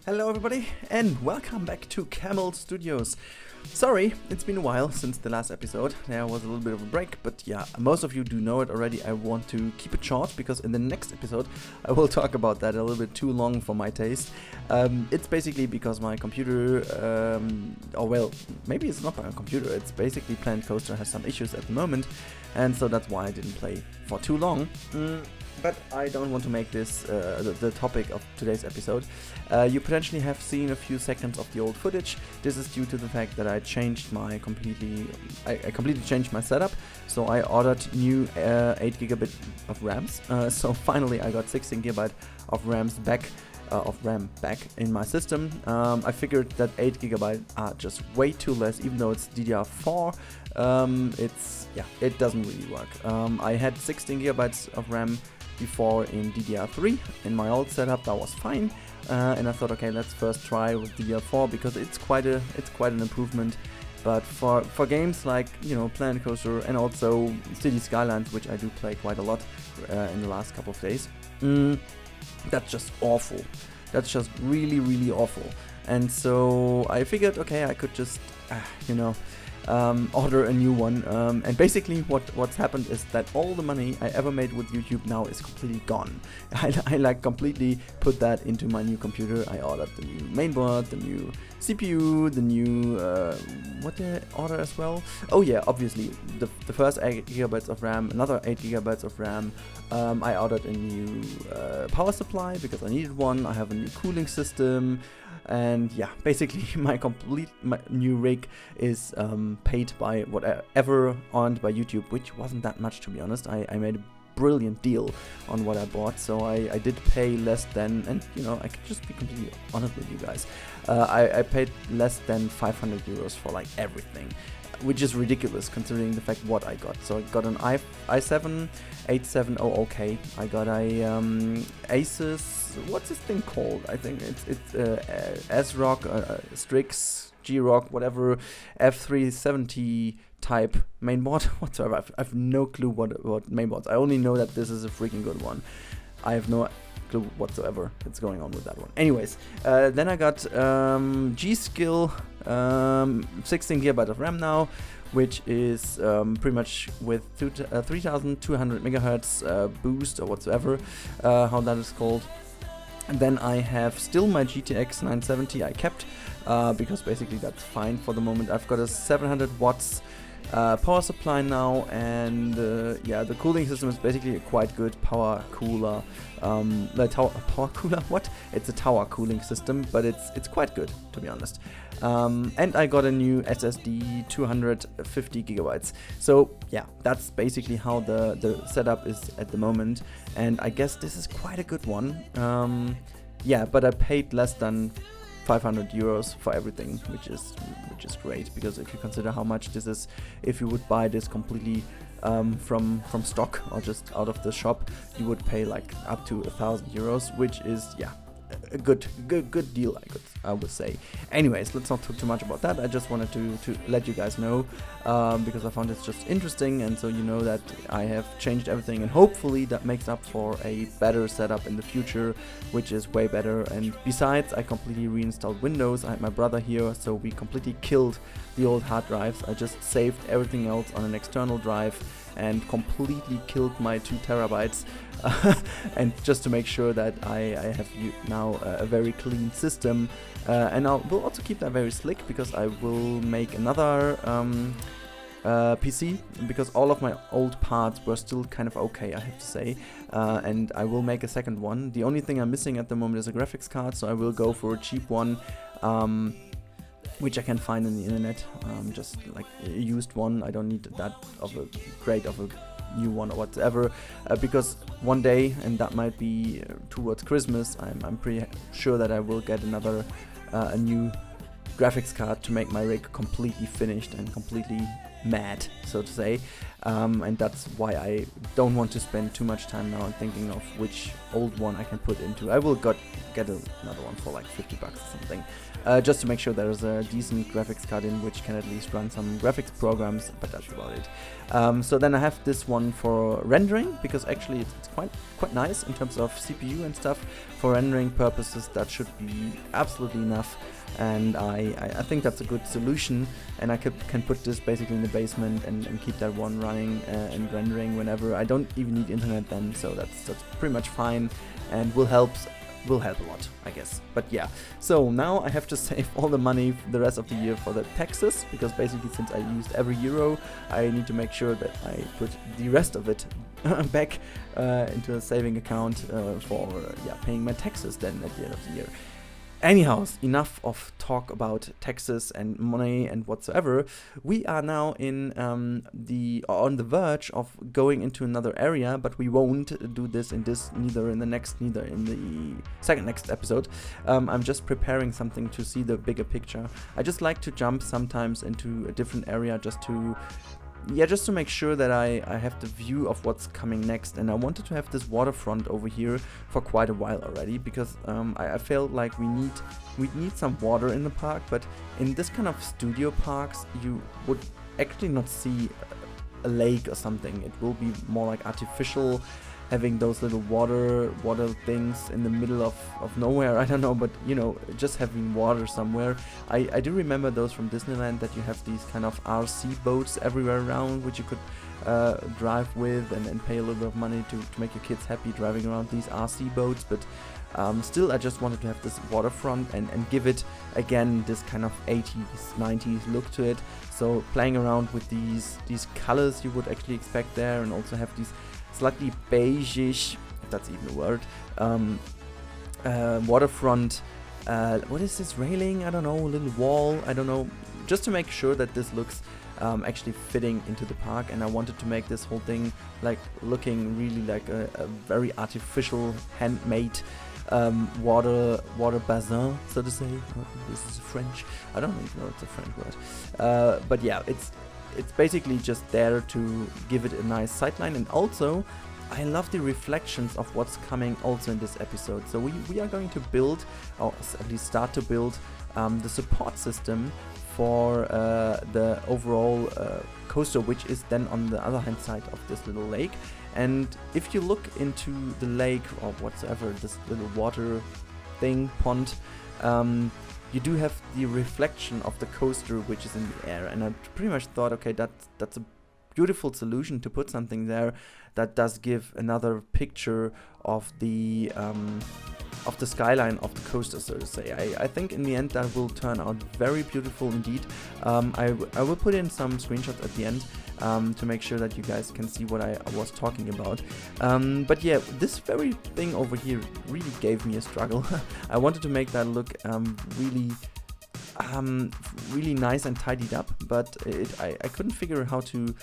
Hello everybody and welcome back to Camel Studios. Sorry, it's been a while since the last episode. There was a little bit of a break, but yeah, most of you do know it already. I want to keep it short because in the next episode I will talk about that a little bit too long for my taste. It's basically because my computer, maybe it's not my computer, it's basically Planet Coaster has some issues at the moment, and so that's why I didn't play for too long. But I don't want to make this the topic of today's episode. You potentially have seen a few seconds of the old footage. This is due to the fact that I changed I completely changed my setup. So I ordered new 8 gigabit of RAMs. So finally I got 16 gigabyte of RAM back in my system. I figured that 8 gigabyte are just way too less, even though it's DDR4. It doesn't really work. I had 16 gigabytes of RAM before in DDR3 in my old setup. That was fine, and I thought, okay, let's first try with DDR4 because it's quite an improvement. But for games like Planet Coaster and also City Skylines, which I do play quite a lot in the last couple of days, that's just awful. That's just really awful. And so I figured, okay, I could just order a new one, and basically what's happened is that all the money I ever made with YouTube now is completely gone. I completely put that into my new computer. I ordered the new mainboard, the new CPU, the new what did I order as well? Oh yeah, obviously the first 8 gigabytes of RAM, another 8 gigabytes of RAM. I ordered a new power supply because I needed one. I have a new cooling system. And yeah, basically my new rig is paid by whatever earned by YouTube, which wasn't that much, to be honest. I made a brilliant deal on what I bought, so I did pay less than, and I can just be completely honest with you guys, I paid less than 500 euros for like everything, which is ridiculous considering the fact what I got. So I got an i7 8700K. I got a Asus. What's this thing called? I think it's S-Rock, Strix, G-Rock, whatever, F370 type mainboard whatsoever. I've no clue what mainboards. I only know that this is a freaking good one. I have no clue whatsoever that's going on with that one. Anyways, then I got G-Skill 16 gigabyte of RAM now, which is pretty much with 3200 megahertz boost or whatsoever, how that is called. And then I have still my GTX 970 I kept, because basically that's fine for the moment. I've got a 700 watts power supply now, and the cooling system is basically a quite good power cooler. Power cooler? What? It's a tower cooling system, but it's quite good, to be honest. And I got a new SSD 250 gigabytes. So yeah, that's basically how the setup is at the moment, and I guess this is quite a good one. But I paid less than 500 euros for everything, which is great, because if you consider how much this is, if you would buy this completely from stock or just out of the shop, you would pay like up to 1,000 euros, which is a good deal, I would say. Anyways, let's not talk too much about that. I just wanted to let you guys know, because I found it just interesting, and so you know that I have changed everything, and hopefully that makes up for a better setup in the future, which is way better. And besides, I completely reinstalled Windows. I had my brother here, so we completely killed the old hard drives. I just saved everything else on an external drive and completely killed my 2 terabytes. And just to make sure that I have now a very clean system, and we'll also keep that very slick, because I will make another PC, because all of my old parts were still kind of okay, I have to say, and I will make a second one. The only thing I'm missing at the moment is a graphics card, so I will go for a cheap one, which I can find on the internet, just like a used one. I don't need that of a new one or whatever, because one day, and that might be towards Christmas, I'm pretty sure that I will get a new graphics card to make my rig completely finished and completely mad, so to say. And that's why I don't want to spend too much time now thinking of which old one I can put into. I will get another one for like $50 or something, just to make sure there's a decent graphics card in which can at least run some graphics programs, but that's about it. So then I have this one for rendering, because actually it's quite nice in terms of CPU and stuff. For rendering purposes, that should be absolutely enough. And I think that's a good solution, and I can put this basically in the basement and keep that one running and rendering whenever. I don't even need internet then, so that's pretty much fine, and will help a lot, I guess. But yeah, so now I have to save all the money the rest of the year for the taxes, because basically since I used every euro, I need to make sure that I put the rest of it back into a saving account for paying my taxes then at the end of the year. Anyhow, enough of talk about taxes and money and whatsoever. We are now on the verge of going into another area, but we won't do this neither in the next episode. I'm just preparing something to see the bigger picture. I just like to jump sometimes into a different area just to make sure that I have the view of what's coming next. And I wanted to have this waterfront over here for quite a while already, because I felt like we need some water in the park, but in this kind of studio parks you would actually not see a lake or something. It will be more like artificial, having those little water things in the middle of nowhere. I don't know, but just having water somewhere. I do remember those from Disneyland, that you have these kind of RC boats everywhere around, which you could drive with and pay a little bit of money to make your kids happy driving around these RC boats. But still, I just wanted to have this waterfront and give it again this kind of 80s 90s look to it. So playing around with these colors you would actually expect there, and also have these slightly beige-ish, if that's even a word, waterfront, what is this, railing? I don't know, a little wall, I don't know, just to make sure that this looks actually fitting into the park. And I wanted to make this whole thing like looking really like a very artificial, handmade water basin, so to say. This is French, I don't even know it's a French word, but yeah, it's basically just there to give it a nice sightline. And also I love the reflections of what's coming also in this episode. So we are going to build, or at least start to build, the support system for the overall coaster, which is then on the other hand side of this little lake. And if you look into the lake or whatsoever, this little water thing, pond, you do have the reflection of the coaster which is in the air. And I pretty much thought, okay, that's a beautiful solution to put something there that does give another picture of the skyline of the coaster, so to say. I think in the end that will turn out very beautiful indeed. I will put in some screenshots at the end to make sure that you guys can see what I was talking about. But yeah, this very thing over here really gave me a struggle. I wanted to make that look really nice and tidied up, but I couldn't figure how to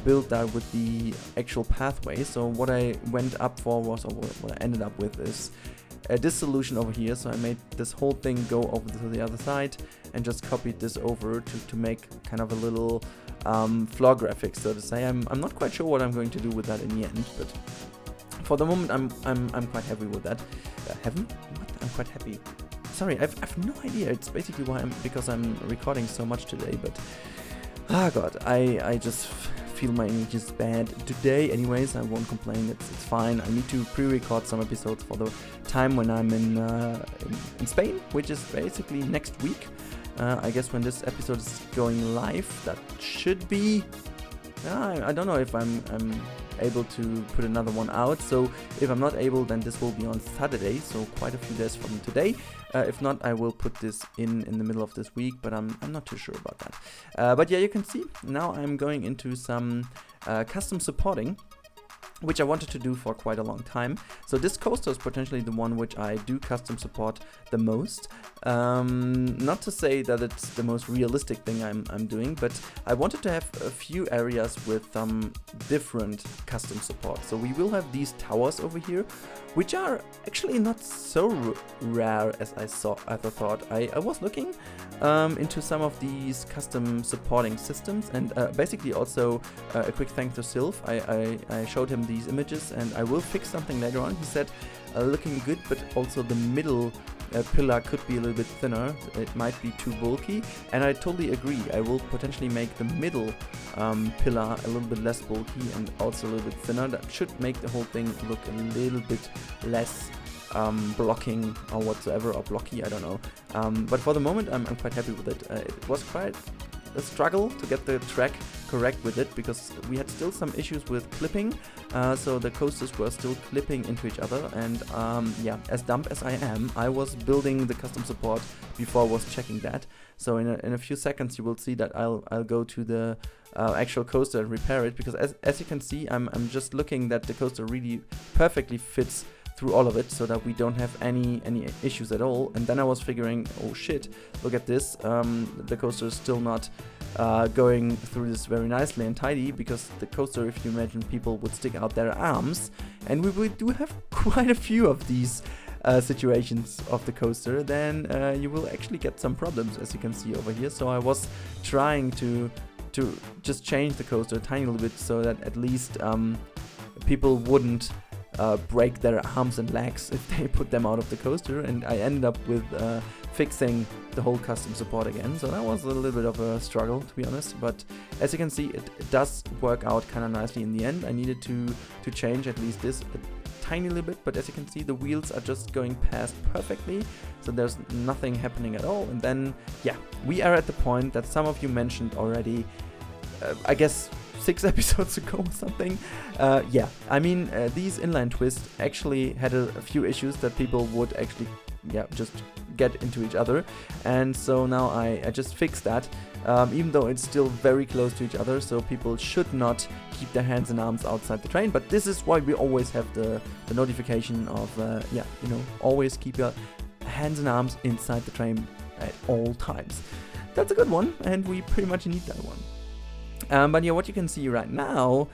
build that with the actual pathway. So what I went up for was, or what I ended up with, is this solution over here. So I made this whole thing go over to the other side and just copied this over to make kind of a little floor graphics, so to say. I'm not quite sure what I'm going to do with that in the end, but for the moment I'm quite happy with that. I'm quite happy. Sorry, I've no idea. It's basically because I'm recording so much today, but god, I just feel my English is bad today. Anyways, I won't complain. It's fine. I need to pre-record some episodes for the time when I'm in Spain, which is basically next week. I guess when this episode is going live, that should be. I don't know if I'm able to put another one out. So if I'm not able, then this will be on Saturday, so quite a few days from today. If not, I will put this in the middle of this week, but I'm not too sure about that. But yeah, you can see now I'm going into some custom supporting. which I wanted to do for quite a long time. So this coaster is potentially the one which I do custom support the most. Not to say that it's the most realistic thing I'm doing, but I wanted to have a few areas with different custom support. So we will have these towers over here, which are actually not so rare as I thought. I was looking into some of these custom supporting systems, and basically also a quick thanks to Sylph. I showed him these images, and I will fix something later on. He said looking good, but also the middle pillar could be a little bit thinner. It might be too bulky, and I totally agree. I will potentially make the middle pillar a little bit less bulky and also a little bit thinner. That should make the whole thing look a little bit less blocking or whatsoever, or blocky, I don't know. But for the moment I'm quite happy with it. It was quite a struggle to get the track correct with it, because we had still some issues with clipping, so the coasters were still clipping into each other, and yeah, as dumb as I am, I was building the custom support before I was checking that. So in a few seconds you will see that I'll go to the actual coaster and repair it, because as you can see, I'm just looking that the coaster really perfectly fits through all of it, so that we don't have any issues at all. And then I was figuring, oh shit, look at this, the coaster is still not going through this very nicely and tidy, because the coaster, if you imagine, people would stick out their arms, and we do have quite a few of these situations of the coaster, then you will actually get some problems, as you can see over here. So I was trying to just change the coaster a tiny little bit, so that at least people wouldn't break their arms and legs if they put them out of the coaster, and I ended up with fixing the whole custom support again. So that was a little bit of a struggle, to be honest, but as you can see, it does work out kind of nicely in the end. I needed to change at least this a tiny little bit, but as you can see, the wheels are just going past perfectly, so there's nothing happening at all. And then yeah, we are at the point that some of you mentioned already, I guess 6 episodes ago or something. Yeah, I mean, these inline twists actually had a few issues that people would actually, yeah, just get into each other, and so now I just fixed that, even though it's still very close to each other, so people should not keep their hands and arms outside the train. But this is why we always have the notification of, yeah, you know, always keep your hands and arms inside the train at all times. That's a good one, and we pretty much need that one. But yeah, what you can see right now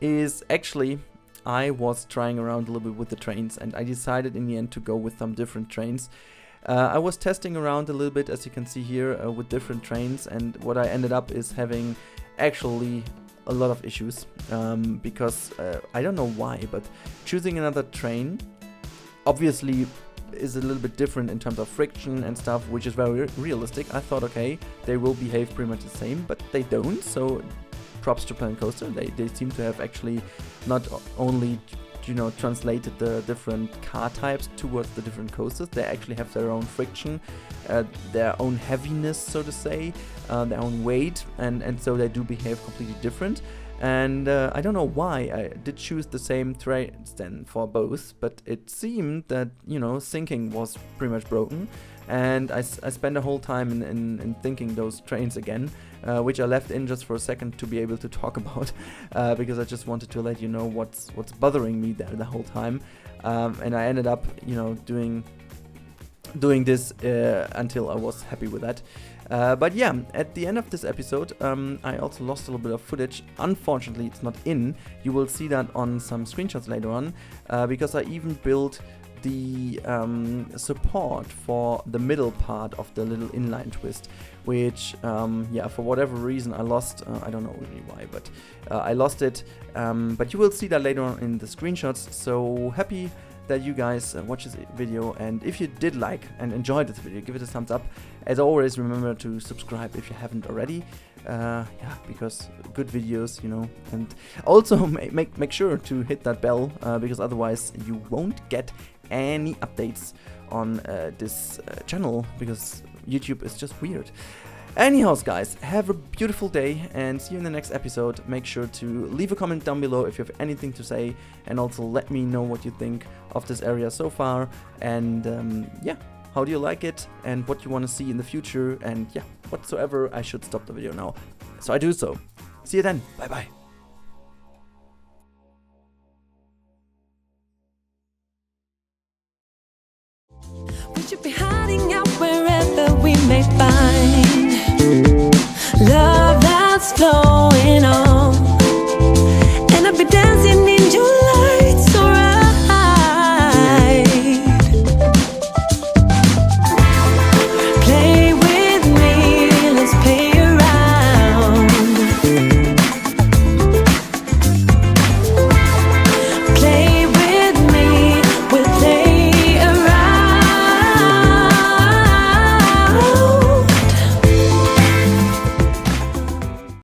is actually I was trying around a little bit with the trains, and I decided in the end to go with some different trains. I was testing around a little bit, as you can see here, with different trains, and what I ended up is having actually a lot of issues, because I don't know why, but choosing another train obviously is a little bit different in terms of friction and stuff, which is very realistic. I thought, okay, they will behave pretty much the same, but they don't. So props to Planet Coaster. They seem to have actually not only, you know, translated the different car types towards the different coasters. They actually have their own friction, their own heaviness, so to say, their own weight, and so they do behave completely different. And I don't know why I did choose the same trains then for both, but it seemed that, you know, syncing was pretty much broken, and I spent the whole time in thinking those trains again, which I left in just for a second to be able to talk about, because I just wanted to let you know what's bothering me there the whole time, and I ended up, you know, doing this until I was happy with that. But yeah, at the end of this episode, I also lost a little bit of footage. Unfortunately, it's not in. You will see that on some screenshots later on, because I even built the support for the middle part of the little inline twist, which, yeah, for whatever reason I lost. I don't know really why, but I lost it. But you will see that later on in the screenshots. So happy that you guys watch this video, and if you did like and enjoyed this video, give it a thumbs up. As always, remember to subscribe if you haven't already, yeah, because good videos, you know, and also make sure to hit that bell, because otherwise you won't get any updates on this channel, because YouTube is just weird. Anyhow, guys, have a beautiful day and see you in the next episode. Make sure to leave a comment down below if you have anything to say, and also let me know what you think of this area so far, and yeah, how do you like it and what you want to see in the future, and yeah, whatsoever. I should stop the video now, so I do so. See you then. Bye bye.